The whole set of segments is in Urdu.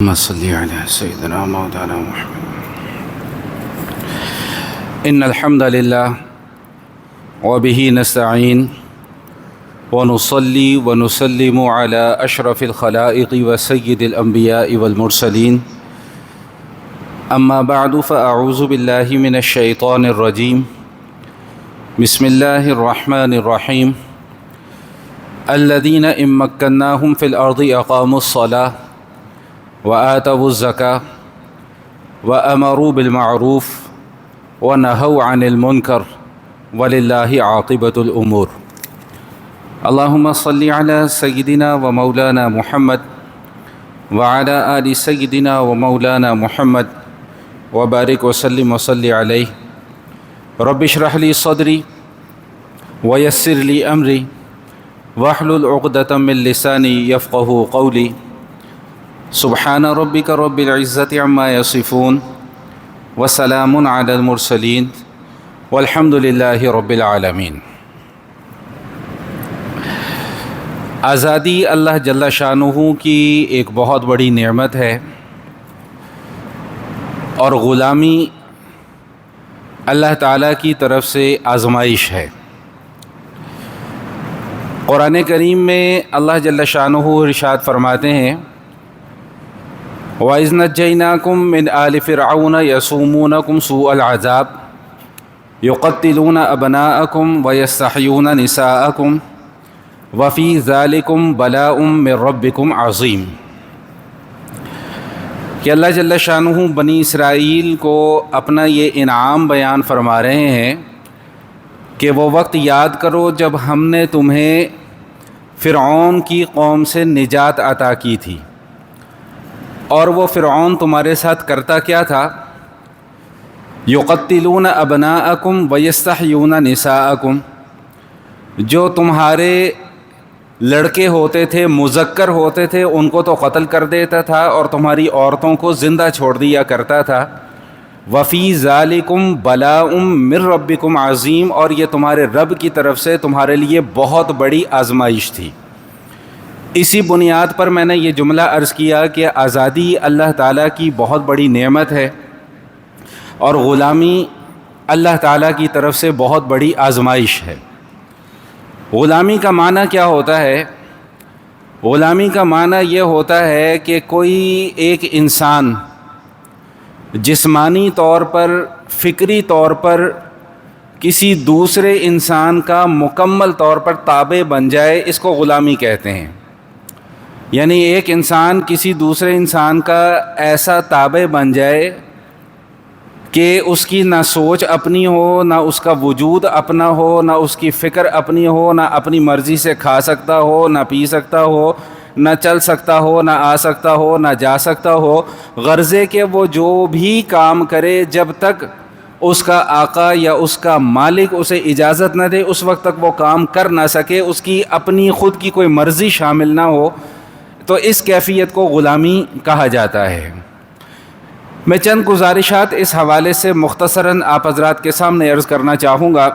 اللهم صل على سيدنا مولانا محمد. إن الحمد لله وبه نستعين ونصلي ونسلم على أشرف الخلائق وسيد الأنبياء والمرسلين. أما بعد فأعوذ بالله من الشيطان الرجيم. بسم الله الرحمن الرحيم. الذين إن مكناهم في الأرض أقاموا الصلاة وآتوا الزكاة وأمروا بالمعروف ونهوا عن المنكر ولله عاقبة الأمور. اللهم صل على سيدنا ومولانا محمد وعلى آل سيدنا ومولانا محمد وبارك وسلم وصل عليه. رب اشرح لي صدري ويسر لي أمري واحلل عقدة من لساني يفقهوا قولي. سبحان ربك رب العزة عما يصفون وسلام على المرسلين والحمد لله رب العالمین. آزادی اللہ جل شانہ کی ایک بہت بڑی نعمت ہے اور غلامی اللہ تعالیٰ کی طرف سے آزمائش ہے. قرآن کریم میں اللہ جل شانہ ارشاد فرماتے ہیں وَإِذْ نَجَّيْنَاكُمْ مِنْ آلِ فِرْعَوْنَ يَسُومُونَكُمْ سُوءَ الْعَذَابِ يُقَتِّلُونَ أَبْنَاءَكُمْ وَيَسْتَحْيُونَ نِسَاءَكُمْ وَفِي ذَلِكُمْ بَلَاءٌ مِّن رَبِّكُمْ عَظِيمٌ. کہ اللہ جل شانہ بنی اسرائیل کو اپنا یہ انعام بیان فرما رہے ہیں کہ وہ وقت یاد کرو جب ہم نے تمہیں فرعون کی قوم سے نجات عطا کی تھی. اور وہ فرعون تمہارے ساتھ کرتا کیا تھا؟ یقتلون ابناءکم ویستحیون نساءکم. جو تمہارے لڑکے ہوتے تھے، مذکر ہوتے تھے، ان کو تو قتل کر دیتا تھا اور تمہاری عورتوں کو زندہ چھوڑ دیا کرتا تھا. وفی ذالکم بلاء من ربکم عظیم. اور یہ تمہارے رب کی طرف سے تمہارے لیے بہت بڑی آزمائش تھی. اسی بنیاد پر میں نے یہ جملہ عرض کیا کہ آزادی اللہ تعالیٰ کی بہت بڑی نعمت ہے اور غلامی اللہ تعالیٰ کی طرف سے بہت بڑی آزمائش ہے. غلامی کا معنی کیا ہوتا ہے؟ غلامی کا معنی یہ ہوتا ہے کہ کوئی ایک انسان جسمانی طور پر، فکری طور پر کسی دوسرے انسان کا مکمل طور پر تابع بن جائے، اس کو غلامی کہتے ہیں. یعنی ایک انسان کسی دوسرے انسان کا ایسا تابع بن جائے کہ اس کی نہ سوچ اپنی ہو، نہ اس کا وجود اپنا ہو، نہ اس کی فکر اپنی ہو، نہ اپنی مرضی سے کھا سکتا ہو، نہ پی سکتا ہو، نہ چل سکتا ہو، نہ آ سکتا ہو، نہ جا سکتا ہو. غرضے کہ وہ جو بھی کام کرے جب تک اس کا آقا یا اس کا مالک اسے اجازت نہ دے اس وقت تک وہ کام کر نہ سکے، اس کی اپنی خود کی کوئی مرضی شامل نہ ہو، تو اس کیفیت کو غلامی کہا جاتا ہے. میں چند گزارشات اس حوالے سے مختصراً آپ حضرات کے سامنے عرض کرنا چاہوں گا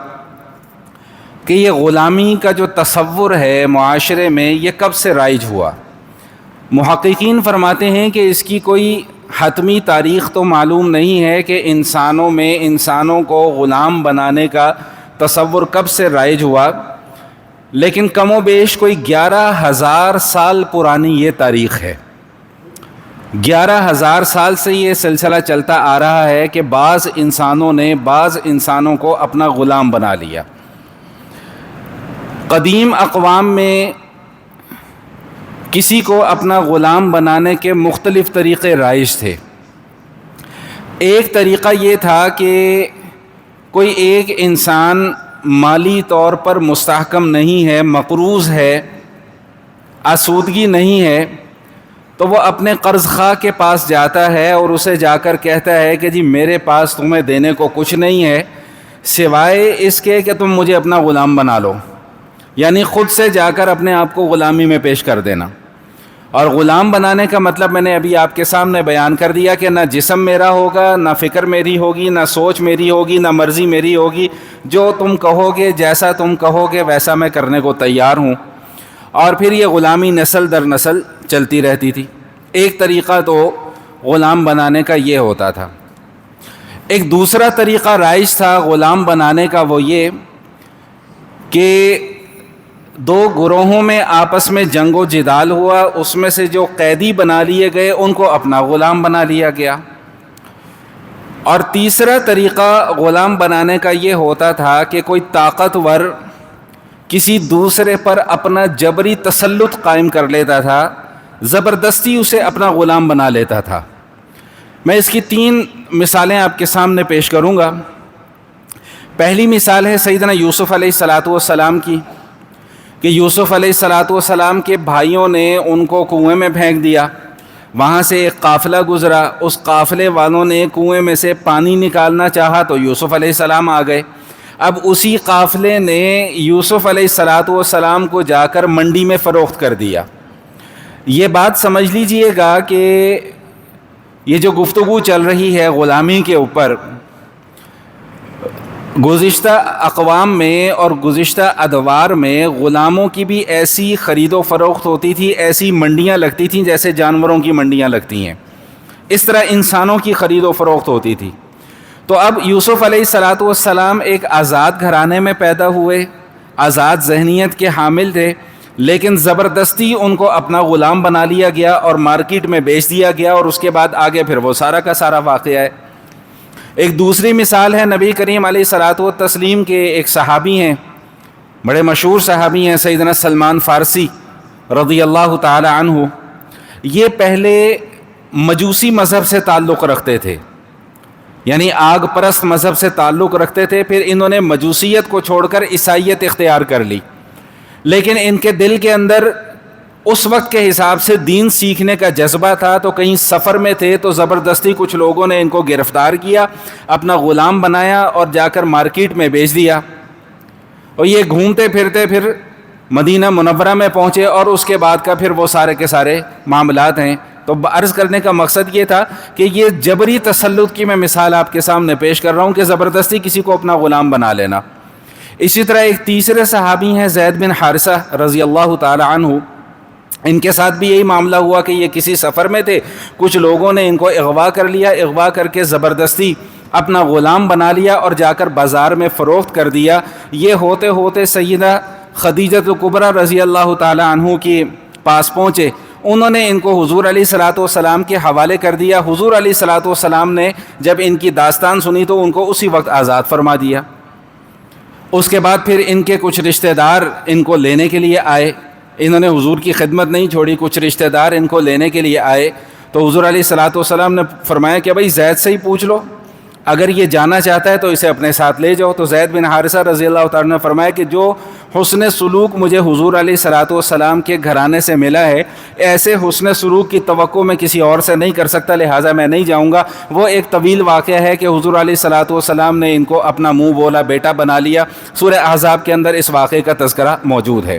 کہ یہ غلامی کا جو تصور ہے معاشرے میں یہ کب سے رائج ہوا. محققین فرماتے ہیں کہ اس کی کوئی حتمی تاریخ تو معلوم نہیں ہے کہ انسانوں میں انسانوں کو غلام بنانے کا تصور کب سے رائج ہوا، لیکن کم و بیش کوئی 11,000 سال پرانی یہ تاریخ ہے. 11,000 سال سے یہ سلسلہ چلتا آ رہا ہے کہ بعض انسانوں نے بعض انسانوں کو اپنا غلام بنا لیا. قدیم اقوام میں کسی کو اپنا غلام بنانے کے مختلف طریقے رائج تھے. ایک طریقہ یہ تھا کہ کوئی ایک انسان مالی طور پر مستحکم نہیں ہے، مقروض ہے، آسودگی نہیں ہے، تو وہ اپنے قرض خواہ کے پاس جاتا ہے اور اسے جا کر کہتا ہے کہ جی میرے پاس تمہیں دینے کو کچھ نہیں ہے سوائے اس کے کہ تم مجھے اپنا غلام بنا لو. یعنی خود سے جا کر اپنے آپ کو غلامی میں پیش کر دینا. اور غلام بنانے کا مطلب میں نے ابھی آپ کے سامنے بیان کر دیا کہ نہ جسم میرا ہوگا، نہ فکر میری ہوگی، نہ سوچ میری ہوگی، نہ مرضی میری ہوگی. جو تم کہو گے، جیسا تم کہو گے ویسا میں کرنے کو تیار ہوں. اور پھر یہ غلامی نسل در نسل چلتی رہتی تھی. ایک طریقہ تو غلام بنانے کا یہ ہوتا تھا۔ ایک دوسرا طریقہ رائج تھا غلام بنانے کا، وہ یہ کہ دو گروہوں میں آپس میں جنگ و جدال ہوا، اس میں سے جو قیدی بنا لیے گئے ان کو اپنا غلام بنا لیا گیا۔ اور تیسرا طریقہ غلام بنانے کا یہ ہوتا تھا کہ کوئی طاقتور کسی دوسرے پر اپنا جبری تسلط قائم کر لیتا تھا، زبردستی اسے اپنا غلام بنا لیتا تھا۔ میں اس کی 3 مثالیں آپ کے سامنے پیش کروں گا۔ پہلی مثال ہے سیدنا یوسف علیہ السلام کی، کہ یوسف علیہ السلام کے بھائیوں نے ان کو کنویں میں پھینک دیا، وہاں سے ایک قافلہ گزرا، اس قافلے والوں نے کنویں میں سے پانی نکالنا چاہا تو یوسف علیہ السلام آ گئے۔ اب اسی قافلے نے یوسف علیہ السلام کو جا کر منڈی میں فروخت کر دیا۔ یہ بات سمجھ لیجئے گا کہ یہ جو گفتگو چل رہی ہے غلامی کے اوپر، گزشتہ اقوام میں اور گزشتہ ادوار میں غلاموں کی بھی ایسی خرید و فروخت ہوتی تھی، ایسی منڈیاں لگتی تھیں جیسے جانوروں کی منڈیاں لگتی ہیں، اس طرح انسانوں کی خرید و فروخت ہوتی تھی۔ تو اب یوسف علیہ السلام ایک آزاد گھرانے میں پیدا ہوئے، آزاد ذہنیت کے حامل تھے، لیکن زبردستی ان کو اپنا غلام بنا لیا گیا اور مارکیٹ میں بیچ دیا گیا، اور اس کے بعد آگے پھر وہ سارا کا سارا واقعہ ہے۔ ایک دوسری مثال ہے نبی کریم علیہ الصلوۃ والتسلیم کے ایک صحابی ہیں، بڑے مشہور صحابی ہیں، سیدنا سلمان فارسی رضی اللہ تعالی عنہ۔ یہ پہلے مجوسی مذہب سے تعلق رکھتے تھے، یعنی آگ پرست مذہب سے تعلق رکھتے تھے، پھر انہوں نے مجوسیت کو چھوڑ کر عیسائیت اختیار کر لی، لیکن ان کے دل کے اندر اس وقت کے حساب سے دین سیکھنے کا جذبہ تھا، تو کہیں سفر میں تھے تو زبردستی کچھ لوگوں نے ان کو گرفتار کیا، اپنا غلام بنایا اور جا کر مارکیٹ میں بیچ دیا، اور یہ گھومتے پھرتے پھر مدینہ منورہ میں پہنچے، اور اس کے بعد کا پھر وہ سارے کے سارے معاملات ہیں۔ تو عرض کرنے کا مقصد یہ تھا کہ یہ جبری تسلط کی میں مثال آپ کے سامنے پیش کر رہا ہوں کہ زبردستی کسی کو اپنا غلام بنا لینا۔ اسی طرح ایک تیسرے صحابی ہیں زید بن حارثہ رضی اللہ تعالی عنہ، ان کے ساتھ بھی یہی معاملہ ہوا کہ یہ کسی سفر میں تھے، کچھ لوگوں نے ان کو اغوا کر لیا، اغوا کر کے زبردستی اپنا غلام بنا لیا اور جا کر بازار میں فروخت کر دیا۔ یہ ہوتے ہوتے سیدہ خدیجہ کبریٰ رضی اللہ تعالی عنہ کے پاس پہنچے، انہوں نے ان کو حضور علیہ الصلوۃ والسلام کے حوالے کر دیا۔ حضور علیہ الصلوۃ والسلام نے جب ان کی داستان سنی تو ان کو اسی وقت آزاد فرما دیا۔ اس کے بعد پھر ان کے کچھ رشتہ دار ان کو لینے کے لیے آئے، انہوں نے حضور کی خدمت نہیں چھوڑی، کچھ رشتہ دار ان کو لینے کے لیے آئے تو حضور علیہ الصلوۃ والسلام نے فرمایا کہ بھائی زید سے ہی پوچھ لو، اگر یہ جانا چاہتا ہے تو اسے اپنے ساتھ لے جاؤ۔ تو زید بن حارثہ رضی اللہ تعالیٰ نے فرمایا کہ جو حسن سلوک مجھے حضور علیہ الصلوۃ والسلام کے گھرانے سے ملا ہے، ایسے حسن سلوک کی توقع میں کسی اور سے نہیں کر سکتا، لہٰذا میں نہیں جاؤں گا۔ وہ ایک طویل واقعہ ہے کہ حضور علیہ الصلوۃ والسلام نے ان کو اپنا منہ بولا بیٹا بنا لیا، سورہ احزاب کے اندر اس واقعے کا تذکرہ موجود ہے۔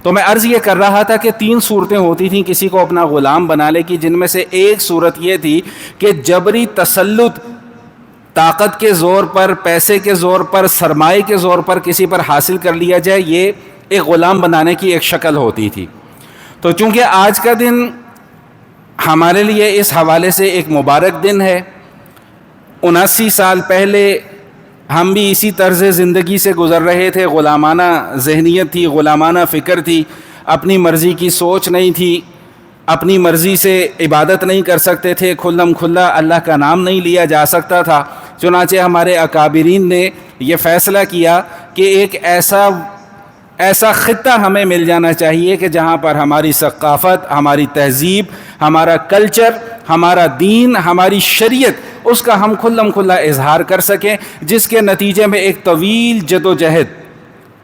تو میں عرض یہ کر رہا تھا کہ 3 صورتیں ہوتی تھیں کسی کو اپنا غلام بنانے کی، جن میں سے ایک صورت یہ تھی کہ جبری تسلط، طاقت کے زور پر، پیسے کے زور پر، سرمائے کے زور پر کسی پر حاصل کر لیا جائے، یہ ایک غلام بنانے کی ایک شکل ہوتی تھی۔ تو چونکہ آج کا دن ہمارے لیے اس حوالے سے ایک مبارک دن ہے، 79 سال پہلے ہم بھی اسی طرز زندگی سے گزر رہے تھے، غلامانہ ذہنیت تھی، غلامانہ فکر تھی، اپنی مرضی کی سوچ نہیں تھی، اپنی مرضی سے عبادت نہیں کر سکتے تھے، کھلم کھلا اللہ کا نام نہیں لیا جا سکتا تھا۔ چنانچہ ہمارے اکابرین نے یہ فیصلہ کیا کہ ایک ایسا خطہ ہمیں مل جانا چاہیے کہ جہاں پر ہماری ثقافت، ہماری تہذیب، ہمارا کلچر، ہمارا دین، ہماری شریعت، اس کا ہم کھلم کھلا اظہار کر سکیں، جس کے نتیجے میں ایک طویل جد و جہد،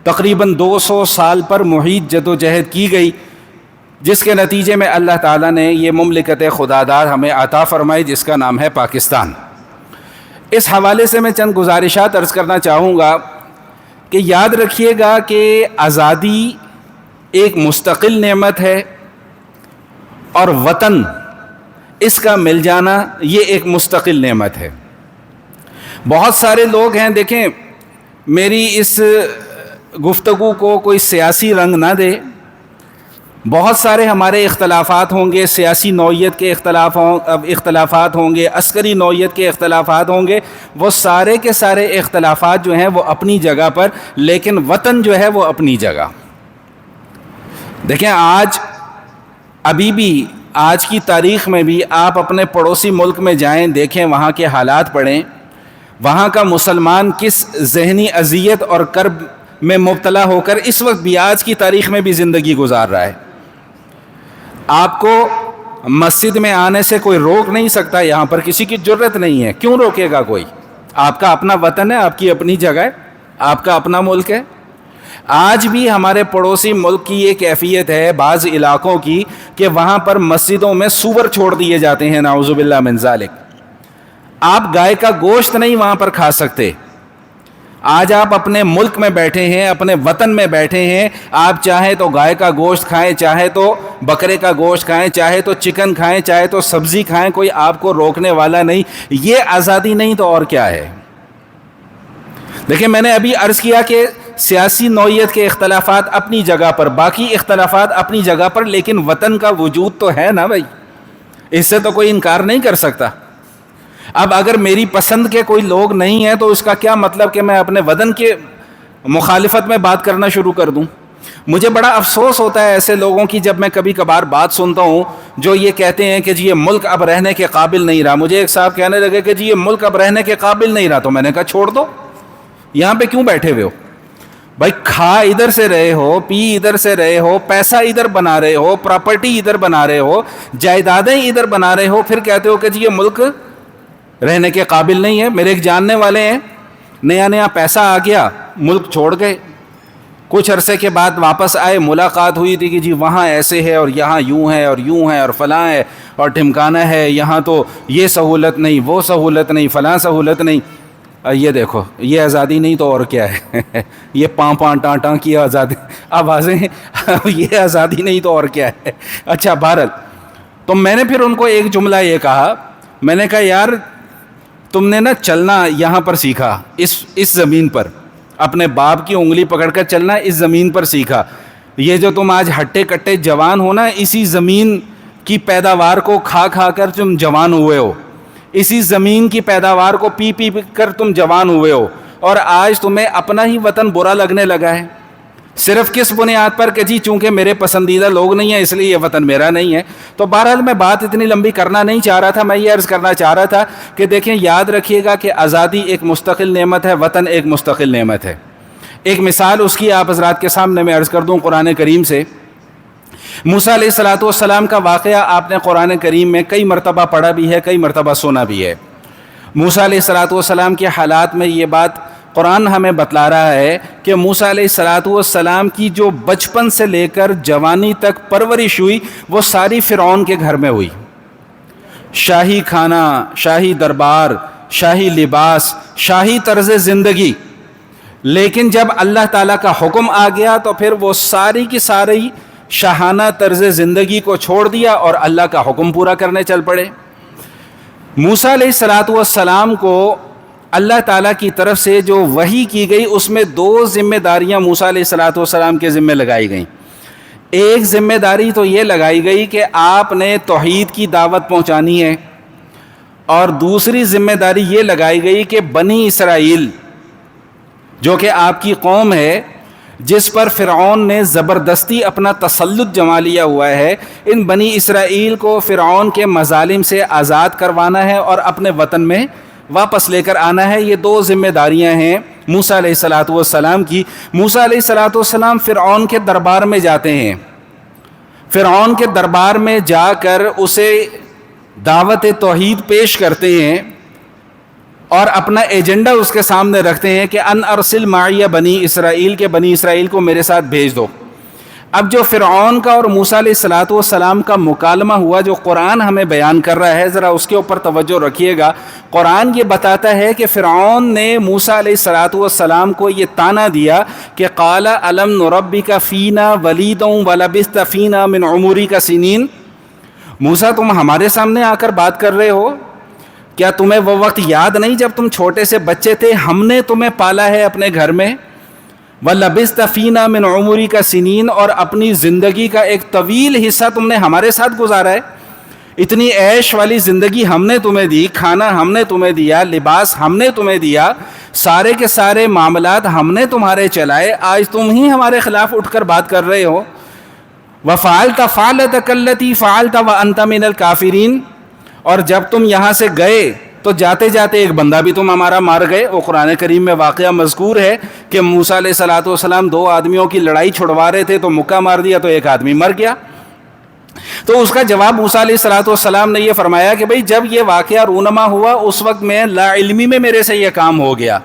تقریباً 200 سال پر محیط جد و جہد کی گئی، جس کے نتیجے میں اللہ تعالیٰ نے یہ مملکت خداداد ہمیں عطا فرمائی، جس کا نام ہے پاکستان۔ اس حوالے سے میں چند گزارشات عرض کرنا چاہوں گا کہ یاد رکھیے گا کہ آزادی ایک مستقل نعمت ہے، اور وطن، اس کا مل جانا، یہ ایک مستقل نعمت ہے۔ بہت سارے لوگ ہیں، دیکھیں میری اس گفتگو کو کوئی سیاسی رنگ نہ دے، بہت سارے ہمارے اختلافات ہوں گے، سیاسی نوعیت کے اختلافات ہوں گے، عسکری نوعیت کے اختلافات ہوں گے، وہ سارے کے سارے اختلافات جو ہیں وہ اپنی جگہ پر، لیکن وطن جو ہے وہ اپنی جگہ۔ دیکھیں آج ابھی بھی آج کی تاریخ میں بھی آپ اپنے پڑوسی ملک میں جائیں، دیکھیں وہاں کے حالات پڑھیں، وہاں کا مسلمان کس ذہنی اذیت اور کرب میں مبتلا ہو کر اس وقت بھی آج کی تاریخ میں بھی زندگی گزار رہا ہے۔ آپ کو مسجد میں آنے سے کوئی روک نہیں سکتا، یہاں پر کسی کی جرت نہیں ہے، کیوں روکے گا کوئی؟ آپ کا اپنا وطن ہے، آپ کی اپنی جگہ ہے، آپ کا اپنا ملک ہے۔ آج بھی ہمارے پڑوسی ملک کی یہ کیفیت ہے بعض علاقوں کی کہ وہاں پر مسجدوں میں سور چھوڑ دیے جاتے ہیں، نعوذ باللہ من ذالک۔ آپ گائے کا گوشت نہیں وہاں پر کھا سکتے۔ آج آپ اپنے ملک میں بیٹھے ہیں، اپنے وطن میں بیٹھے ہیں، آپ چاہے تو گائے کا گوشت کھائیں، چاہے تو بکرے کا گوشت کھائیں، چاہے تو چکن کھائیں، چاہے تو سبزی کھائیں، کوئی آپ کو روکنے والا نہیں۔ یہ آزادی نہیں تو اور کیا ہے؟ دیکھیں میں نے ابھی عرض کیا کہ سیاسی نوعیت کے اختلافات اپنی جگہ پر، باقی اختلافات اپنی جگہ پر، لیکن وطن کا وجود تو ہے نا بھائی، اس سے تو کوئی انکار نہیں کر سکتا۔ اب اگر میری پسند کے کوئی لوگ نہیں ہیں تو اس کا کیا مطلب کہ میں اپنے وطن کے مخالفت میں بات کرنا شروع کر دوں؟ مجھے بڑا افسوس ہوتا ہے ایسے لوگوں کی جب میں کبھی کبھار بات سنتا ہوں جو یہ کہتے ہیں کہ جی یہ ملک اب رہنے کے قابل نہیں رہا۔ مجھے ایک صاحب کہنے لگے کہ جی یہ ملک اب رہنے کے قابل نہیں رہا، تو میں نے کہا چھوڑ دو، یہاں پہ کیوں بیٹھے ہوئے ہو بھائی؟ کھا ادھر سے رہے ہو، پی ادھر سے رہے ہو، پیسہ ادھر بنا رہے ہو، پراپرٹی ادھر بنا رہے ہو، جائیدادیں ادھر بنا رہے ہو، پھر کہتے ہو کہ جی یہ ملک رہنے کے قابل نہیں ہے۔ میرے ایک جاننے والے ہیں، نیا پیسہ آ گیا، ملک چھوڑ گئے، کچھ عرصے کے بعد واپس آئے، ملاقات ہوئی تھی کہ جی وہاں ایسے ہے اور یہاں یوں ہے اور یوں ہے اور فلاں ہے اور ٹھمکانا ہے، یہاں تو یہ سہولت نہیں، وہ سہولت نہیں، فلاں سہولت نہیں۔ یہ دیکھو، یہ آزادی نہیں تو اور کیا ہے؟ یہ پاں ٹاں کی آزادی آوازیں، یہ آزادی نہیں تو اور کیا ہے؟ اچھا بہرحال، تو میں نے پھر ان کو ایک جملہ یہ کہا، میں نے کہا یار تم نے نا چلنا یہاں پر سیکھا، اس زمین پر اپنے باپ کی انگلی پکڑ کر چلنا اس زمین پر سیکھا۔ یہ جو تم آج ہٹے کٹے جوان ہو نا، اسی زمین کی پیداوار کو کھا کھا کر تم جوان ہوئے ہو، اسی زمین کی پیداوار کو پی پی کر تم جوان ہوئے ہو، اور آج تمہیں اپنا ہی وطن برا لگنے لگا ہے، صرف کس بنیاد پر کہ جی چونکہ میرے پسندیدہ لوگ نہیں ہیں اس لیے یہ وطن میرا نہیں ہے۔ تو بہرحال میں بات اتنی لمبی کرنا نہیں چاہ رہا تھا، میں یہ عرض کرنا چاہ رہا تھا کہ دیکھیں یاد رکھیے گا کہ آزادی ایک مستقل نعمت ہے، وطن ایک مستقل نعمت ہے۔ ایک مثال اس کی آپ حضرات کے سامنے میں عرض کر دوں قرآن کریم سے۔ موسیٰ علیہ السلام کا واقعہ آپ نے قرآن کریم میں کئی مرتبہ پڑھا بھی ہے، کئی مرتبہ سنا بھی ہے۔ موسیٰ علیہ السلام کے حالات میں یہ بات قرآن ہمیں بتلا رہا ہے کہ موسیٰ علیہ السلام کی جو بچپن سے لے کر جوانی تک پرورش ہوئی وہ ساری فرعون کے گھر میں ہوئی۔ شاہی کھانا، شاہی دربار، شاہی لباس، شاہی طرز زندگی، لیکن جب اللہ تعالیٰ کا حکم آ گیا تو پھر وہ ساری کی ساری شاہانہ طرز زندگی کو چھوڑ دیا اور اللہ کا حکم پورا کرنے چل پڑے۔ موسیٰ علیہ السلام کو اللہ تعالیٰ کی طرف سے جو وحی کی گئی اس میں دو ذمہ داریاں موسیٰ علیہ السلام کے ذمہ لگائی گئیں۔ ایک ذمہ داری تو یہ لگائی گئی کہ آپ نے توحید کی دعوت پہنچانی ہے، اور دوسری ذمہ داری یہ لگائی گئی کہ بنی اسرائیل جو کہ آپ کی قوم ہے، جس پر فرعون نے زبردستی اپنا تسلط جما لیا ہوا ہے، ان بنی اسرائیل کو فرعون کے مظالم سے آزاد کروانا ہے اور اپنے وطن میں واپس لے کر آنا ہے۔ یہ دو ذمہ داریاں ہیں موسیٰ علیہ السلام کی۔ موسیٰ علیہ السلام فرعون کے دربار میں جاتے ہیں، فرعون کے دربار میں جا کر اسے دعوت توحید پیش کرتے ہیں اور اپنا ایجنڈا اس کے سامنے رکھتے ہیں کہ ان ارسل معی بنی اسرائیل، کے بنی اسرائیل کو میرے ساتھ بھیج دو۔ اب جو فرعون کا اور موسیٰ علیہ السلام کا مکالمہ ہوا جو قرآن ہمیں بیان کر رہا ہے، ذرا اس کے اوپر توجہ رکھیے گا۔ قرآن یہ بتاتا ہے کہ فرعون نے موسیٰ علیہ السلام کو یہ طعنہ دیا کہ قال الم نربک فینا ولیدا ولبثت فینا من عمرک سنین۔ موسیٰ تم ہمارے سامنے آ کر بات کر رہے ہو، کیا تمہیں وہ وقت یاد نہیں جب تم چھوٹے سے بچے تھے؟ ہم نے تمہیں پالا ہے اپنے گھر میں، وَلَبِثْتَ فِينَا مِنْ عُمُرِكَ سِنِينَ، اور اپنی زندگی کا ایک طویل حصہ تم نے ہمارے ساتھ گزارا ہے. اتنی عیش والی زندگی ہم نے تمہیں دی، کھانا ہم نے تمہیں دیا، لباس ہم نے تمہیں دیا، سارے کے سارے معاملات ہم نے تمہارے چلائے، آج تم ہی ہمارے خلاف اٹھ کر بات کر رہے ہو. وَفَعَلْتَ فَعْلَتَكَ الَّتِي فَعَلْتَ وَأَنْتَ مِنَ الْكَافِرِينَ، اور جب تم یہاں سے گئے تو جاتے جاتے ایک بندہ بھی تم ہمارا مار گئے. وہ قرآن کریم میں واقعہ مذکور ہے کہ موسیٰ علیہ السلام 2 آدمیوں کی لڑائی چھڑوا رہے تھے تو مکہ مار دیا تو ایک آدمی مر گیا. تو اس کا جواب موسیٰ علیہ السلام نے یہ فرمایا کہ بھئی جب یہ واقعہ رونما ہوا اس وقت میں لا علمی میں میرے سے یہ کام ہو گیا،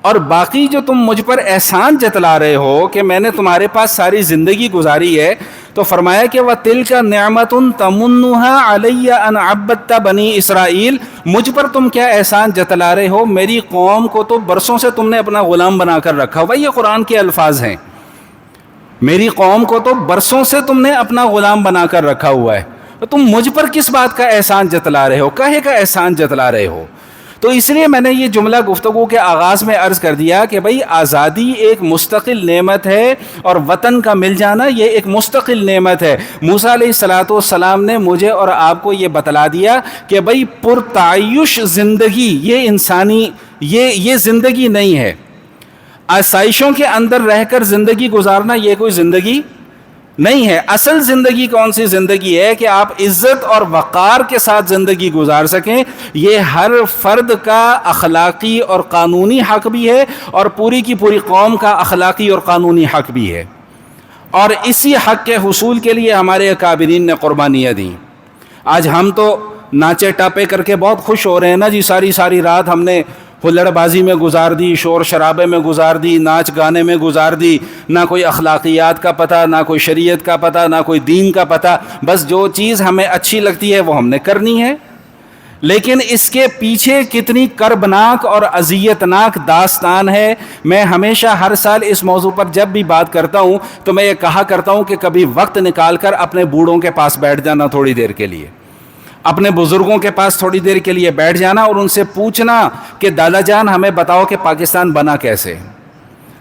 اور باقی جو تم مجھ پر احسان جتلا رہے ہو کہ میں نے تمہارے پاس ساری زندگی گزاری ہے، تو فرمایا کہ وَتِلْكَ نِعْمَةٌ تَمُنُّهَا عَلَيَّ أَنْ عَبَّدْتَ بَنِي اسرائیل، مجھ پر تم کیا احسان جتلا رہے ہو، میری قوم کو تو برسوں سے تم نے اپنا غلام بنا کر رکھا ہوا. یہ قرآن کے الفاظ ہیں، میری قوم کو تو برسوں سے تم نے اپنا غلام بنا کر رکھا ہوا ہے، تو تم مجھ پر کس بات کا احسان جتلا رہے ہو، کہے کا احسان جتلا رہے ہو. تو اس لیے میں نے یہ جملہ گفتگو کے آغاز میں عرض کر دیا کہ بھئی آزادی ایک مستقل نعمت ہے، اور وطن کا مل جانا یہ ایک مستقل نعمت ہے. موسیٰ علیہ السلام نے مجھے اور آپ کو یہ بتلا دیا کہ بھئی پرتعیش زندگی یہ انسانی یہ زندگی نہیں ہے. آسائشوں کے اندر رہ کر زندگی گزارنا یہ کوئی زندگی نہیں ہے. اصل زندگی کون سی زندگی ہے کہ آپ عزت اور وقار کے ساتھ زندگی گزار سکیں. یہ ہر فرد کا اخلاقی اور قانونی حق بھی ہے، اور پوری کی پوری قوم کا اخلاقی اور قانونی حق بھی ہے. اور اسی حق کے حصول کے لیے ہمارے اکابرین نے قربانیاں دیں. آج ہم تو ناچے ٹاپے کر کے بہت خوش ہو رہے ہیں نا جی، ساری رات ہم نے ہلڑ بازی میں گزار دی، شور شرابے میں گزار دی، ناچ گانے میں گزار دی، نہ کوئی اخلاقیات کا پتہ، نہ کوئی شریعت کا پتہ، نہ کوئی دین کا پتہ. بس جو چیز ہمیں اچھی لگتی ہے وہ ہم نے کرنی ہے. لیکن اس کے پیچھے کتنی کربناک اور اذیتناک داستان ہے. میں ہمیشہ ہر سال اس موضوع پر جب بھی بات کرتا ہوں تو میں یہ کہا کرتا ہوں کہ کبھی وقت نکال کر اپنے بوڑھوں کے پاس بیٹھ جانا، تھوڑی دیر کے لیے اپنے بزرگوں کے پاس تھوڑی دیر کے لیے بیٹھ جانا اور ان سے پوچھنا کہ دادا جان ہمیں بتاؤ کہ پاکستان بنا کیسے،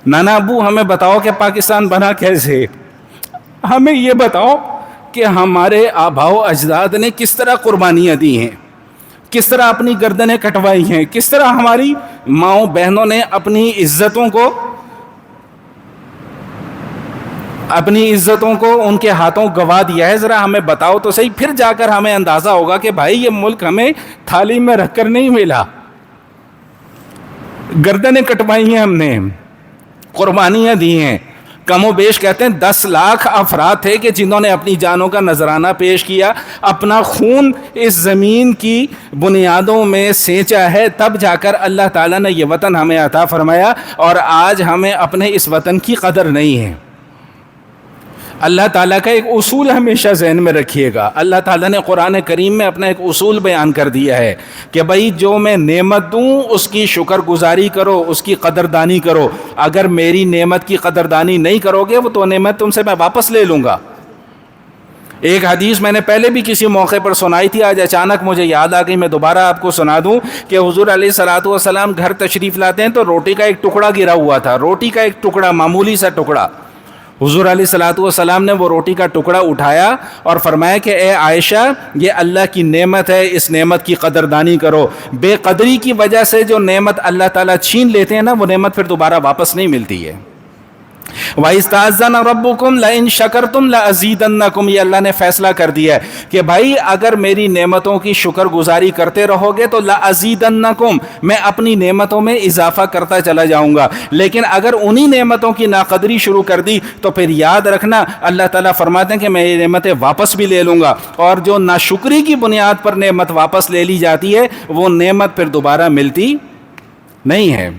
نانا ابو ہمیں بتاؤ کہ پاکستان بنا کیسے، ہمیں یہ بتاؤ کہ ہمارے آباء و اجداد نے کس طرح قربانیاں دی ہیں، کس طرح اپنی گردنیں کٹوائی ہیں، کس طرح ہماری ماؤں بہنوں نے اپنی عزتوں کو ان کے ہاتھوں گوا دیا ہے. ذرا ہمیں بتاؤ تو صحیح، پھر جا کر ہمیں اندازہ ہوگا کہ بھائی یہ ملک ہمیں تھالی میں رکھ کر نہیں ملا، گردنیں کٹوائی ہیں، ہم نے قربانیاں دی ہیں. کم و بیش کہتے ہیں 10 لاکھ افراد تھے کہ جنہوں نے اپنی جانوں کا نذرانہ پیش کیا، اپنا خون اس زمین کی بنیادوں میں سینچا ہے، تب جا کر اللہ تعالیٰ نے یہ وطن ہمیں عطا فرمایا. اور آج ہمیں اپنے اس وطن کی قدر نہیں ہے. اللہ تعالیٰ کا ایک اصول ہمیشہ ذہن میں رکھیے گا. اللہ تعالیٰ نے قرآن کریم میں اپنا ایک اصول بیان کر دیا ہے کہ بھائی جو میں نعمت دوں اس کی شکر گزاری کرو، اس کی قدردانی کرو. اگر میری نعمت کی قدردانی نہیں کرو گے وہ تو نعمت تم سے میں واپس لے لوں گا. ایک حدیث میں نے پہلے بھی کسی موقع پر سنائی تھی، آج اچانک مجھے یاد آ گئی، میں دوبارہ آپ کو سنا دوں کہ حضور علیہ السلام گھر تشریف لاتے ہیں تو روٹی کا ایک ٹکڑا گرا ہوا تھا، روٹی کا ایک ٹکڑا، معمولی سا ٹکڑا. حضور علیہ السلام نے وہ روٹی کا ٹکڑا اٹھایا اور فرمایا کہ اے عائشہ یہ اللہ کی نعمت ہے، اس نعمت کی قدردانی کرو. بے قدری کی وجہ سے جو نعمت اللہ تعالیٰ چھین لیتے ہیں نا، وہ نعمت پھر دوبارہ واپس نہیں ملتی ہے. وَإِذْ تَأَذَّنَ رَبُّكُمْ لَئِن شَكَرْتُمْ لَأَزِيدَنَّكُمْ. یہ اللہ نے فیصلہ کر دیا ہے کہ بھائی اگر میری نعمتوں کی شکر گزاری کرتے رہو گے تو لَأَزِيدَنَّكُمْ، میں اپنی نعمتوں میں اضافہ کرتا چلا جاؤں گا. لیکن اگر انہی نعمتوں کی ناقدری شروع کر دی تو پھر یاد رکھنا اللہ تعالیٰ فرماتے ہیں کہ میں یہ نعمتیں واپس بھی لے لوں گا. اور جو ناشکری کی بنیاد پر نعمت واپس لے لی جاتی ہے وہ نعمت پھر دوبارہ ملتی نہیں ہے.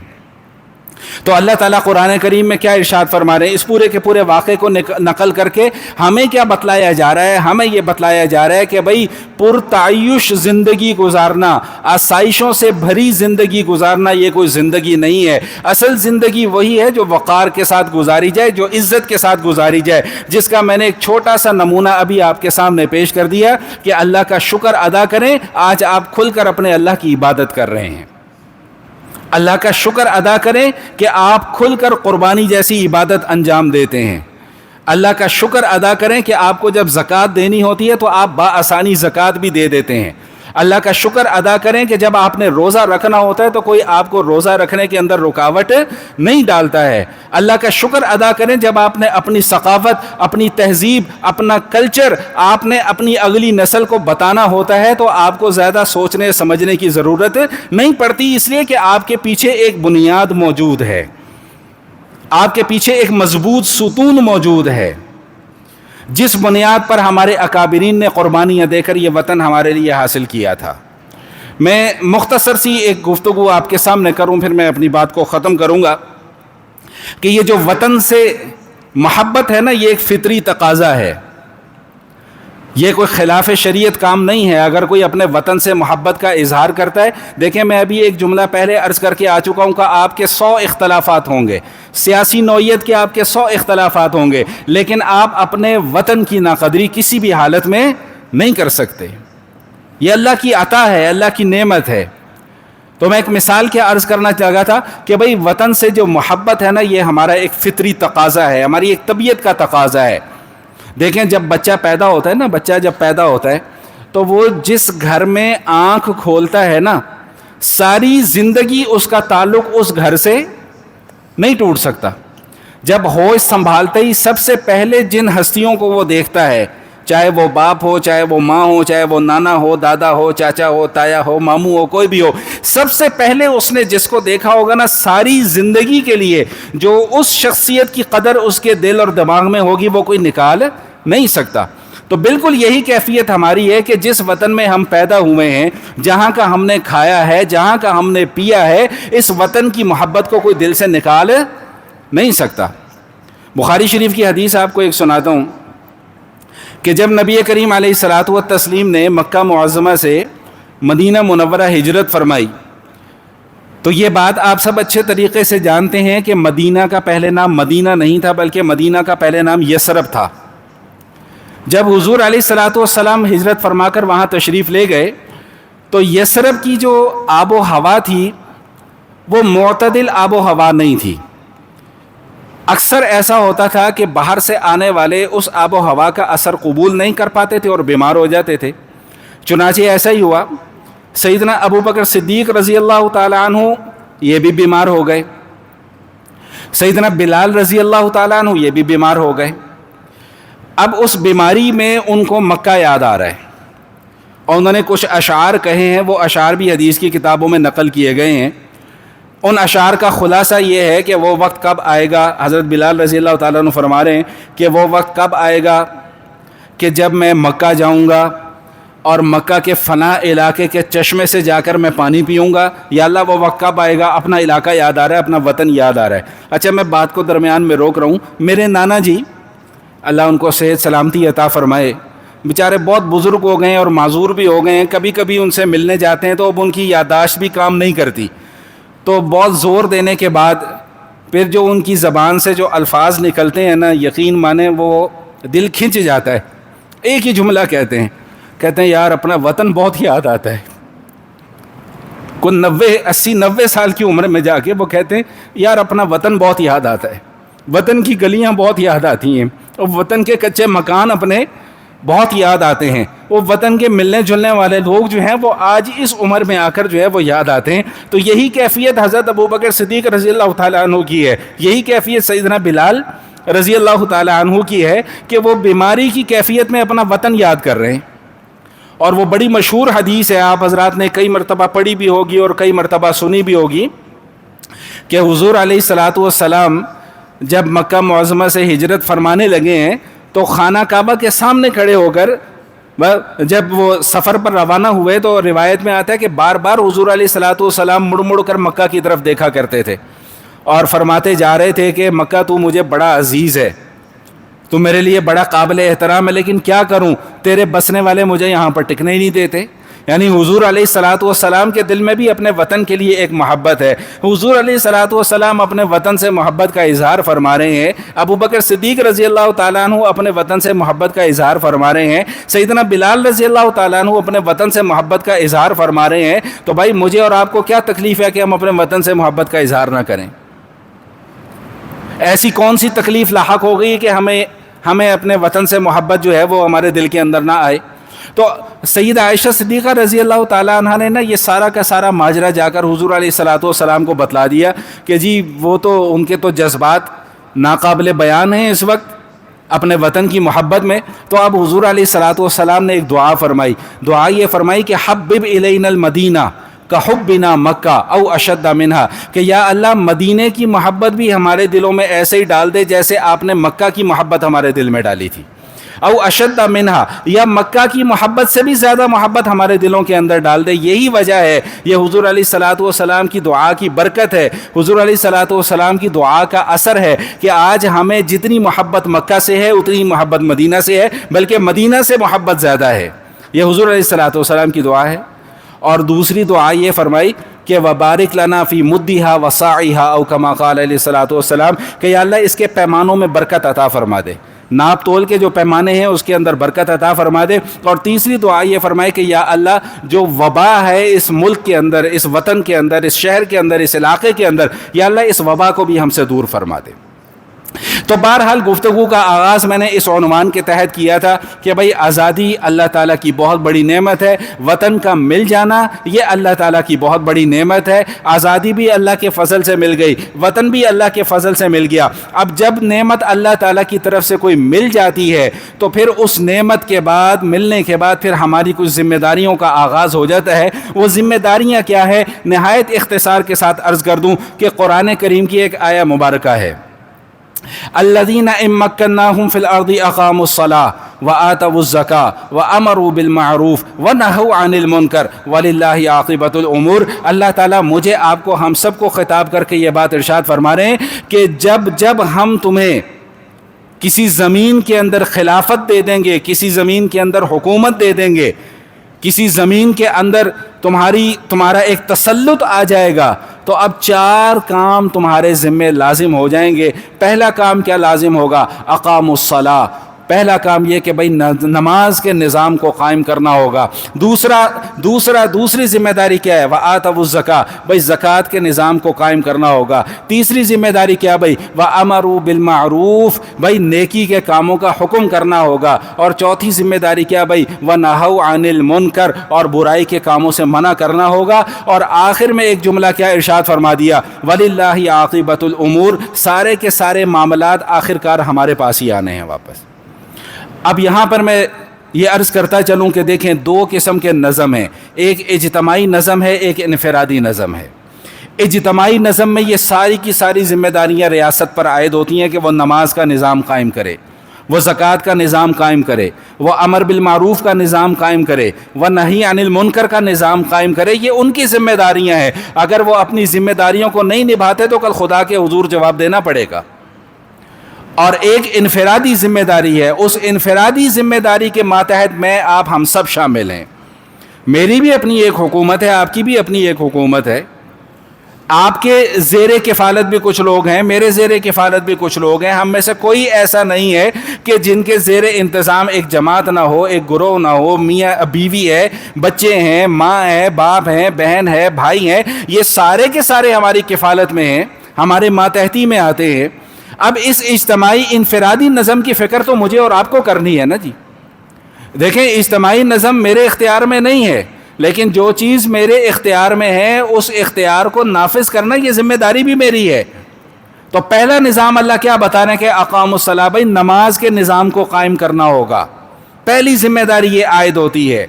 تو اللہ تعالیٰ قرآن کریم میں کیا ارشاد فرما رہے ہیں؟ اس پورے کے پورے واقعے کو نقل کر کے ہمیں کیا بتلایا جا رہا ہے؟ ہمیں یہ بتلایا جا رہا ہے کہ بھئی پرتعیش زندگی گزارنا، آسائشوں سے بھری زندگی گزارنا یہ کوئی زندگی نہیں ہے. اصل زندگی وہی ہے جو وقار کے ساتھ گزاری جائے، جو عزت کے ساتھ گزاری جائے، جس کا میں نے ایک چھوٹا سا نمونہ ابھی آپ کے سامنے پیش کر دیا کہ اللہ کا شکر ادا کریں. آج آپ کھل کر اپنے اللہ کی عبادت کر رہے ہیں، اللہ کا شکر ادا کریں کہ آپ کھل کر قربانی جیسی عبادت انجام دیتے ہیں. اللہ کا شکر ادا کریں کہ آپ کو جب زکوٰۃ دینی ہوتی ہے تو آپ بآسانی زکوٰۃ بھی دے دیتے ہیں. اللہ کا شکر ادا کریں کہ جب آپ نے روزہ رکھنا ہوتا ہے تو کوئی آپ کو روزہ رکھنے کے اندر رکاوٹ نہیں ڈالتا ہے. اللہ کا شکر ادا کریں جب آپ نے اپنی ثقافت، اپنی تہذیب، اپنا کلچر آپ نے اپنی اگلی نسل کو بتانا ہوتا ہے تو آپ کو زیادہ سوچنے سمجھنے کی ضرورت نہیں پڑتی، اس لیے کہ آپ کے پیچھے ایک بنیاد موجود ہے، آپ کے پیچھے ایک مضبوط ستون موجود ہے جس بنیاد پر ہمارے اکابرین نے قربانیاں دے کر یہ وطن ہمارے لیے حاصل کیا تھا. میں مختصر سی ایک گفتگو آپ کے سامنے کروں، پھر میں اپنی بات کو ختم کروں گا کہ یہ جو وطن سے محبت ہے نا، یہ ایک فطری تقاضا ہے، یہ کوئی خلاف شریعت کام نہیں ہے. اگر کوئی اپنے وطن سے محبت کا اظہار کرتا ہے، دیکھیں میں ابھی ایک جملہ پہلے عرض کر کے آ چکا ہوں کہ آپ کے 100 اختلافات ہوں گے، سیاسی نوعیت کے آپ کے 100 اختلافات ہوں گے، لیکن آپ اپنے وطن کی ناقدری کسی بھی حالت میں نہیں کر سکتے. یہ اللہ کی عطا ہے، اللہ کی نعمت ہے. تو میں ایک مثال کیا عرض کرنا چاہا تھا کہ بھئی وطن سے جو محبت ہے نا، یہ ہمارا ایک فطری تقاضا ہے، ہماری ایک طبیعت کا تقاضا ہے. دیکھیں جب بچہ پیدا ہوتا ہے نا، بچہ جب پیدا ہوتا ہے تو وہ جس گھر میں آنکھ کھولتا ہے نا، ساری زندگی اس کا تعلق اس گھر سے نہیں ٹوٹ سکتا. جب ہوش سنبھالتے ہی سب سے پہلے جن ہستیوں کو وہ دیکھتا ہے، چاہے وہ باپ ہو، چاہے وہ ماں ہو، چاہے وہ نانا ہو، دادا ہو، چاچا ہو، تایا ہو، ماموں ہو، کوئی بھی ہو، سب سے پہلے اس نے جس کو دیکھا ہوگا نا، ساری زندگی کے لیے جو اس شخصیت کی قدر اس کے دل اور دماغ میں ہوگی وہ کوئی نکال نہیں سکتا. تو بالکل یہی کیفیت ہماری ہے کہ جس وطن میں ہم پیدا ہوئے ہیں، جہاں کا ہم نے کھایا ہے، جہاں کا ہم نے پیا ہے، اس وطن کی محبت کو کوئی دل سے نکال نہیں سکتا. بخاری شریف کی حدیث آپ کو ایک سناتا ہوں کہ جب نبی کریم علیہ الصلاۃ والتسلیم نے مکہ معظمہ سے مدینہ منورہ ہجرت فرمائی تو یہ بات آپ سب اچھے طریقے سے جانتے ہیں کہ مدینہ کا پہلے نام مدینہ نہیں تھا، بلکہ مدینہ کا پہلے نام یثرب تھا. جب حضور علیہ الصلاۃ والسلام ہجرت فرما کر وہاں تشریف لے گئے تو یثرب کی جو آب و ہوا تھی وہ معتدل آب و ہوا نہیں تھی. اکثر ایسا ہوتا تھا کہ باہر سے آنے والے اس آب و ہوا کا اثر قبول نہیں کر پاتے تھے اور بیمار ہو جاتے تھے. چنانچہ ایسا ہی ہوا، سیدنا ابو بکر صدیق رضی اللہ تعالیٰ عنہ یہ بھی بیمار ہو گئے، سیدنا بلال رضی اللہ تعالیٰ عنہ یہ بھی بیمار ہو گئے. اب اس بیماری میں ان کو مکہ یاد آ رہا ہے اور انہوں نے کچھ اشعار کہے ہیں، وہ اشعار بھی حدیث کی کتابوں میں نقل کیے گئے ہیں. ان اشعار کا خلاصہ یہ ہے کہ وہ وقت کب آئے گا، حضرت بلال رضی اللہ تعالیٰ عنہ فرما رہے ہیں کہ وہ وقت کب آئے گا کہ جب میں مکہ جاؤں گا اور مکہ کے فنا علاقے کے چشمے سے جا کر میں پانی پیوں گا. یا اللہ وہ وقت کب آئے گا، اپنا علاقہ یاد آ رہا ہے، اپنا وطن یاد آ رہا ہے. اچھا میں بات کو درمیان میں روک رہا ہوں. میرے نانا جی اللہ ان کو صحت سلامتی عطا فرمائے، بیچارے بہت بزرگ ہو گئے ہیں اور معذور بھی ہو گئے ہیں. کبھی کبھی ان سے ملنے جاتے ہیں تو اب ان کی یادداشت بھی کام نہیں کرتی، تو بہت زور دینے کے بعد پھر جو ان کی زبان سے جو الفاظ نکلتے ہیں نا، یقین مانیں وہ دل کھنچ جاتا ہے. ایک ہی جملہ کہتے ہیں یار اپنا وطن بہت یاد آتا ہے. کوئی 80-90 سال کی عمر میں جا کے وہ کہتے ہیں یار اپنا وطن بہت یاد آتا ہے، وطن کی گلیاں بہت یاد آتی ہیں، اور وطن کے کچے مکان اپنے بہت یاد آتے ہیں. وہ وطن کے ملنے جلنے والے لوگ جو ہیں وہ آج اس عمر میں آ کر جو ہے وہ یاد آتے ہیں. تو یہی کیفیت حضرت ابوبکر صدیق رضی اللہ تعالیٰ عنہ کی ہے، یہی کیفیت سیدنا بلال رضی اللہ تعالیٰ عنہ کی ہے کہ وہ بیماری کی کیفیت میں اپنا وطن یاد کر رہے ہیں. اور وہ بڑی مشہور حدیث ہے، آپ حضرات نے کئی مرتبہ پڑھی بھی ہوگی اور کئی مرتبہ سنی بھی ہوگی کہ حضور علیہ الصلاۃ والسلام جب مکہ معظمہ سے ہجرت فرمانے لگے ہیں تو خانہ کعبہ کے سامنے کھڑے ہو کر جب وہ سفر پر روانہ ہوئے تو روایت میں آتا ہے کہ بار بار حضور علیہ الصلاۃ والسلام مڑ مڑ کر مکہ کی طرف دیکھا کرتے تھے اور فرماتے جا رہے تھے کہ مکہ تو مجھے بڑا عزیز ہے، تو میرے لیے بڑا قابل احترام ہے، لیکن کیا کروں تیرے بسنے والے مجھے یہاں پر ٹکنے ہی نہیں دیتے. یعنی حضور علیہ الصلوۃ والسلام کے دل میں بھی اپنے وطن کے لیے ایک محبت ہے. حضور علیہ الصلوۃ والسلام اپنے وطن سے محبت کا اظہار فرما رہے ہیں. ابو بکر صدیق رضی اللہ تعالیٰ عنہ اپنے وطن سے محبت کا اظہار فرما رہے ہیں. سیدنا بلال رضی اللہ تعالیٰ عنہ اپنے وطن سے محبت کا اظہار فرما رہے ہیں. تو بھائی مجھے اور آپ کو کیا تکلیف ہے کہ ہم اپنے وطن سے محبت کا اظہار نہ کریں؟ ایسی کون سی تکلیف لاحق ہو گئی کہ ہمیں اپنے وطن سے محبت جو ہے وہ ہمارے دل کے اندر نہ آئے؟ تو سیدہ عائشہ صدیقہ رضی اللہ تعالیٰ عنہ نے نا یہ سارا کا سارا ماجرا جا کر حضور علیہ الصلوۃ والسلام کو بتلا دیا کہ جی وہ تو ان کے تو جذبات ناقابل بیان ہیں اس وقت اپنے وطن کی محبت میں. تو اب حضور علیہ الصلوۃ والسلام نے ایک دعا فرمائی. دعا یہ فرمائی کہ حبب الینا المدینہ کحبنا مکہ او اشد منہا، کہ یا اللہ مدینے کی محبت بھی ہمارے دلوں میں ایسے ہی ڈال دے جیسے آپ نے مکہ کی محبت ہمارے دل میں ڈالی تھی. او اشد منہا، یا مکہ کی محبت سے بھی زیادہ محبت ہمارے دلوں کے اندر ڈال دے. یہی وجہ ہے، یہ حضور علیہ الصلوۃ والسلام کی دعا کی برکت ہے، حضور علیہ الصلوۃ والسلام کی دعا کا اثر ہے کہ آج ہمیں جتنی محبت مکہ سے ہے اتنی محبت مدینہ سے ہے، بلکہ مدینہ سے محبت زیادہ ہے. یہ حضور علیہ الصلوۃ والسلام کی دعا ہے. اور دوسری دعا یہ فرمائی کہ وبارک لنا فی مدھا وصاعھا او کما قال علیہ الصلوۃ والسلام، کہ یا اللہ اس کے پیمانوں میں برکت عطا فرما دے، ناپ تول کے جو پیمانے ہیں اس کے اندر برکت عطا فرما دے. اور تیسری دعا یہ فرمائے کہ یا اللہ جو وبا ہے اس ملک کے اندر، اس وطن کے اندر، اس شہر کے اندر، اس علاقے کے اندر، یا اللہ اس وبا کو بھی ہم سے دور فرما دے. تو بہرحال گفتگو کا آغاز میں نے اس عنوان کے تحت کیا تھا کہ بھائی آزادی اللہ تعالیٰ کی بہت بڑی نعمت ہے، وطن کا مل جانا یہ اللہ تعالیٰ کی بہت بڑی نعمت ہے. آزادی بھی اللہ کے فضل سے مل گئی، وطن بھی اللہ کے فضل سے مل گیا. اب جب نعمت اللہ تعالیٰ کی طرف سے کوئی مل جاتی ہے تو پھر اس نعمت کے بعد، ملنے کے بعد پھر ہماری کچھ ذمہ داریوں کا آغاز ہو جاتا ہے. وہ ذمہ داریاں کیا ہے؟ نہایت اختصار کے ساتھ عرض کر دوں کہ قرآن کریم کی ایک آیہ مبارکہ ہے، الذین ان مکناہم فی الارض اقاموا الصلاۃ وآتوا الزکاۃ وامروا بالمعروف ونہوا عن المنکر وللہ عاقبۃ الامور. اللہ تعالیٰ مجھے، آپ کو، ہم سب کو خطاب کر کے یہ بات ارشاد فرما رہے ہیں کہ جب ہم تمہیں کسی زمین کے اندر خلافت دے دیں گے، کسی زمین کے اندر حکومت دے دیں گے، کسی زمین کے اندر تمہارا ایک تسلط آ جائے گا، تو اب 4 کام تمہارے ذمے لازم ہو جائیں گے. پہلا کام کیا لازم ہوگا؟ اقاموا الصلاۃ. پہلا کام یہ کہ بھائی نماز کے نظام کو قائم کرنا ہوگا. دوسری ذمہ داری کیا ہے؟ وآتوا الزکاۃ. بھائی زکوٰۃ کے نظام کو قائم کرنا ہوگا. تیسری ذمہ داری کیا بھائی؟ وامروا بالمعروف. بھائی نیکی کے کاموں کا حکم کرنا ہوگا. اور چوتھی ذمہ داری کیا بھائی؟ ونہوا عن المنکر. اور برائی کے کاموں سے منع کرنا ہوگا. اور آخر میں ایک جملہ کیا ارشاد فرما دیا؟ وللہ عاقبۃ الامور. سارے کے سارے معاملات آخرکار ہمارے پاس ہی آنے ہیں واپس. اب یہاں پر میں یہ عرض کرتا چلوں کہ دیکھیں 2 قسم کے نظم ہیں، ایک اجتماعی نظم ہے، ایک انفرادی نظم ہے. اجتماعی نظم میں یہ ساری کی ساری ذمہ داریاں ریاست پر عائد ہوتی ہیں کہ وہ نماز کا نظام قائم کرے، وہ زکوٰۃ کا نظام قائم کرے، وہ امر بالمعروف کا نظام قائم کرے، وہ نہی عن المنکر کا نظام قائم کرے. یہ ان کی ذمہ داریاں ہیں. اگر وہ اپنی ذمہ داریوں کو نہیں نبھاتے تو کل خدا کے حضور جواب دینا پڑے گا. اور ایک انفرادی ذمہ داری ہے، اس انفرادی ذمہ داری کے ماتحت میں، آپ، ہم سب شامل ہیں. میری بھی اپنی ایک حکومت ہے، آپ کی بھی اپنی ایک حکومت ہے. آپ کے زیر کفالت بھی کچھ لوگ ہیں، میرے زیر کفالت بھی کچھ لوگ ہیں. ہم میں سے کوئی ایسا نہیں ہے کہ جن کے زیر انتظام ایک جماعت نہ ہو، ایک گروہ نہ ہو. میاں بیوی ہے، بچے ہیں، ماں ہے، باپ ہیں، بہن ہے، بھائی ہیں، یہ سارے کے سارے ہماری کفالت میں ہیں، ہمارے ماتحتی میں آتے ہیں. اب اس اجتماعی انفرادی نظم کی فکر تو مجھے اور آپ کو کرنی ہے نا جی. دیکھیں اجتماعی نظم میرے اختیار میں نہیں ہے، لیکن جو چیز میرے اختیار میں ہے اس اختیار کو نافذ کرنا یہ ذمہ داری بھی میری ہے. تو پہلا نظام اللہ کیا بتا رہے ہیں کہ اقاموا الصلاۃ، بھائی نماز کے نظام کو قائم کرنا ہوگا. پہلی ذمہ داری یہ عائد ہوتی ہے.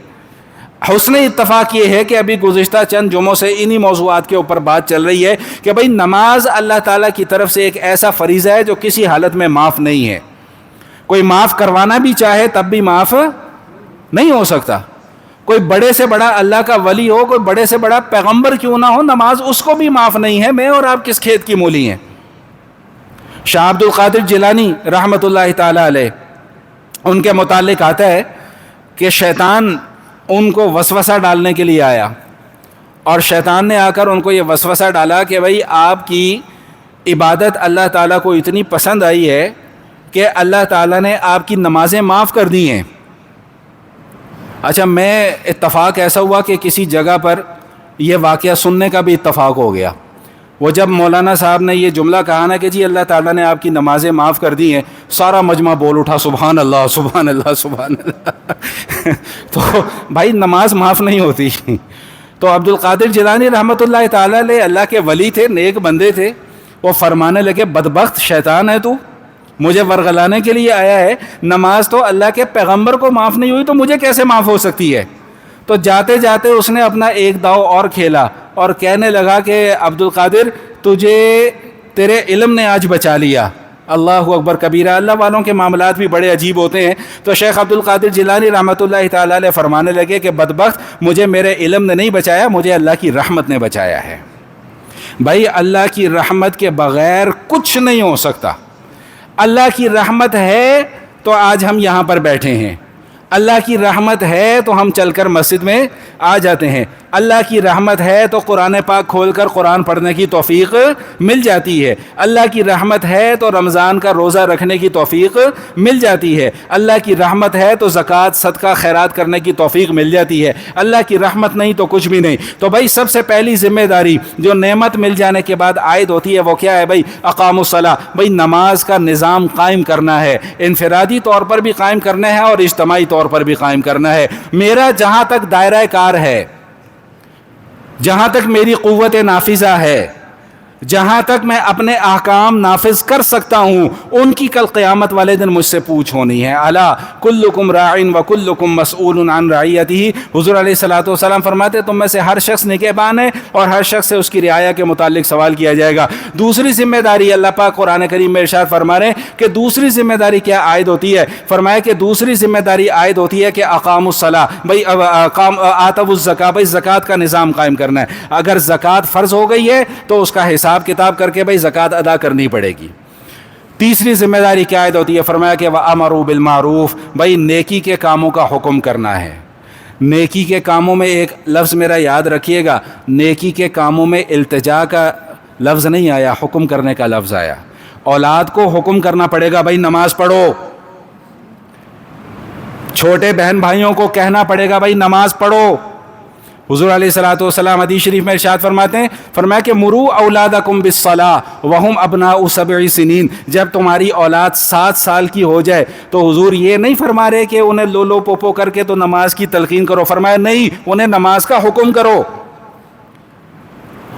حسن اتفاق یہ ہے کہ ابھی گزشتہ چند جمعوں سے انہی موضوعات کے اوپر بات چل رہی ہے کہ بھائی نماز اللہ تعالیٰ کی طرف سے ایک ایسا فریضہ ہے جو کسی حالت میں معاف نہیں ہے. کوئی معاف کروانا بھی چاہے تب بھی معاف نہیں ہو سکتا. کوئی بڑے سے بڑا اللہ کا ولی ہو، کوئی بڑے سے بڑا پیغمبر کیوں نہ ہو، نماز اس کو بھی معاف نہیں ہے. میں اور آپ کس کھیت کی مولی ہیں؟ شاہ عبد القادر جیلانی رحمۃ اللہ تعالی علیہ، ان کے متعلق آتا ہے کہ شیطان ان کو وسوسہ ڈالنے کے لیے آیا، اور شیطان نے آ کر ان کو یہ وسوسہ ڈالا کہ بھائی آپ کی عبادت اللہ تعالیٰ کو اتنی پسند آئی ہے کہ اللہ تعالیٰ نے آپ کی نمازیں معاف کر دی ہیں۔ اچھا، میں اتفاق ایسا ہوا کہ کسی جگہ پر یہ واقعہ سننے کا بھی اتفاق ہو گیا۔ وہ جب مولانا صاحب نے یہ جملہ کہا نا کہ جی اللہ تعالیٰ نے آپ کی نمازیں معاف کر دی ہیں، سارا مجمع بول اٹھا سبحان اللہ سبحان اللہ سبحان اللہ۔ تو بھائی نماز معاف نہیں ہوتی۔ تو عبد القادر جیلانی رحمۃ اللہ تعالیٰ علیہ اللہ کے ولی تھے، نیک بندے تھے، وہ فرمانے لگے بدبخت شیطان ہے تو، مجھے ورغلانے کے لیے آیا ہے، نماز تو اللہ کے پیغمبر کو معاف نہیں ہوئی تو مجھے کیسے معاف ہو سکتی ہے؟ تو جاتے جاتے اس نے اپنا ایک داؤ اور کھیلا اور کہنے لگا کہ عبد القادر تجھے تیرے علم نے آج بچا لیا۔ اللہ اکبر کبیرہ، اللہ والوں کے معاملات بھی بڑے عجیب ہوتے ہیں۔ تو شیخ عبد القادر جیلانی رحمۃ اللہ تعالیٰ علیہ فرمانے لگے کہ بدبخت مجھے میرے علم نے نہیں بچایا، مجھے اللہ کی رحمت نے بچایا ہے۔ بھائی اللہ کی رحمت کے بغیر کچھ نہیں ہو سکتا۔ اللہ کی رحمت ہے تو آج ہم یہاں پر بیٹھے ہیں، اللہ کی رحمت ہے تو ہم چل کر مسجد میں آ جاتے ہیں، اللہ کی رحمت ہے تو قرآن پاک کھول کر قرآن پڑھنے کی توفیق مل جاتی ہے، اللہ کی رحمت ہے تو رمضان کا روزہ رکھنے کی توفیق مل جاتی ہے، اللہ کی رحمت ہے تو زکوٰۃ صدقہ خیرات کرنے کی توفیق مل جاتی ہے، اللہ کی رحمت نہیں تو کچھ بھی نہیں۔ تو بھائی سب سے پہلی ذمہ داری جو نعمت مل جانے کے بعد عائد ہوتی ہے وہ کیا ہے؟ بھائی اقاموا الصلاۃ، بھائی نماز کا نظام قائم کرنا ہے، انفرادی طور پر بھی قائم کرنا ہے اور اجتماعی طور پر بھی قائم کرنا ہے۔ میرا جہاں تک دائرہ کار ہے، جہاں تک میری قوت نافذہ ہے، جہاں تک میں اپنے احکام نافذ کر سکتا ہوں، ان کی کل قیامت والے دن مجھ سے پوچھ ہونی ہے۔ الا کلکم راع وکلکم مسئول عن رعیتہ، حضور علیہ الصلوۃ والسلام فرماتے تم میں سے ہر شخص نگہبان ہے اور ہر شخص سے اس کی رعایا کے متعلق سوال کیا جائے گا۔ دوسری ذمہ داری اللہ پاک قرآن کریم میں ارشاد فرما رہے ہیں کہ دوسری ذمہ داری کیا عائد ہوتی ہے؟ فرمایا کہ دوسری ذمہ داری عائد ہوتی ہے کہ اقاموا الصلاۃ، بھائی آتوا الزکاۃ، بھائی زکوٰۃ کا نظام قائم کرنا ہے۔ اگر زکوٰۃ فرض ہو گئی ہے تو اس کا حساب کتاب کر کے بھائی زکوٰۃ ادا کرنی پڑے گی۔ تیسری ذمہ داری کیا عائد ہوتی ہے؟ فرمایا کہ وَأَمَرُوا بِالْمَعْرُوفِ، بھائی نیکی کے کاموں کا حکم کرنا ہے۔ نیکی کے کاموں میں ایک لفظ میرا یاد رکھیے گا، نیکی کے کاموں میں التجا کا لفظ نہیں آیا، حکم کرنے کا لفظ آیا۔ اولاد کو حکم کرنا پڑے گا بھائی نماز پڑھو، چھوٹے بہن بھائیوں کو کہنا پڑے گا بھائی نماز پڑھو۔ حضور علیہ الصلوۃ والسلام حدیث شریف میں ارشاد فرماتے ہیں، فرمایا کہ مروا اولادکم بالصلاۃ وہم ابناء 7 سنین، جب تمہاری اولاد 7 سال کی ہو جائے تو حضور یہ نہیں فرما رہے کہ انہیں لو لو پوپو کر کے تو نماز کی تلقین کرو، فرمایا نہیں، انہیں نماز کا حکم کرو۔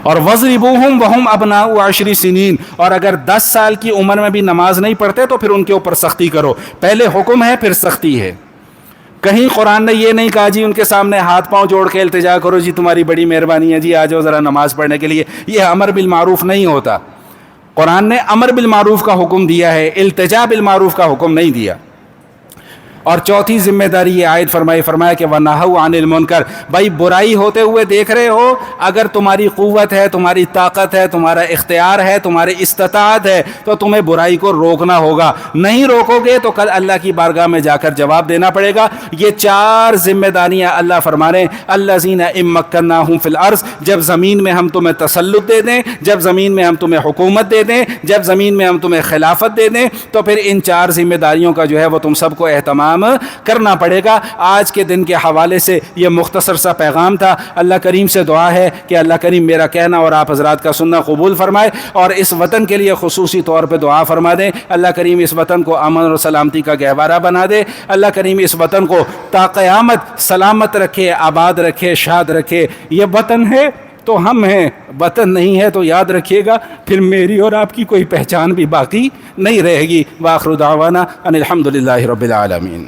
اور وَضْرِبُوهُمْ وَهُمْ أَبْنَاءُ 10 سنین، اور اگر 10 سال کی عمر میں بھی نماز نہیں پڑھتے تو پھر ان کے اوپر سختی کرو۔ پہلے حکم ہے پھر سختی ہے۔ کہیں قرآن نے یہ نہیں کہا جی ان کے سامنے ہاتھ پاؤں جوڑ کے التجا کرو جی تمہاری بڑی مہربانی ہے جی آ جاؤ ذرا نماز پڑھنے کے لیے، یہ امر بالمعروف نہیں ہوتا۔ قرآن نے امر بالمعروف کا حکم دیا ہے، التجا بالمعروف کا حکم نہیں دیا۔ اور چوتھی ذمہ داری یہ عائد فرمایا کہ وَنَهَوْا عَنِ الْمُنْكَرِ، بھائی برائی ہوتے ہوئے دیکھ رہے ہو، اگر تمہاری قوت ہے، تمہاری طاقت ہے، تمہارا اختیار ہے، تمہاری استطاعت ہے تو تمہیں برائی کو روکنا ہوگا، نہیں روکو گے تو کل اللہ کی بارگاہ میں جا کر جواب دینا پڑے گا۔ یہ 4 ذمہ داریاں اللہ فرما رہے ہیں، الَّذِينَ إِن مَّكَّنَّاهُمْ فِي الْأَرْضِ، جب زمین میں ہم تمہیں تسلط دے دیں، جب زمین میں ہم تمہیں حکومت دے دیں، جب زمین میں ہم تمہیں خلافت دے دیں تو پھر ان 4 ذمہ داریوں کا جو ہے وہ تم سب کو اہتمام کرنا پڑے گا۔ آج کے دن کے حوالے سے یہ مختصر سا پیغام تھا۔ اللہ کریم سے دعا ہے کہ اللہ کریم میرا کہنا اور آپ حضرات کا سننا قبول فرمائے اور اس وطن کے لیے خصوصی طور پہ دعا فرما دیں۔ اللہ کریم اس وطن کو امن اور سلامتی کا گہوارہ بنا دے۔ اللہ کریم اس وطن کو تا قیامت سلامت رکھے، آباد رکھے، شاد رکھے۔ یہ وطن ہے تو ہم ہیں، وطن نہیں ہے تو یاد رکھیے گا پھر میری اور آپ کی کوئی پہچان بھی باقی نہیں رہے گی۔ وآخر دعوانا ان الحمد للہ رب العالمین۔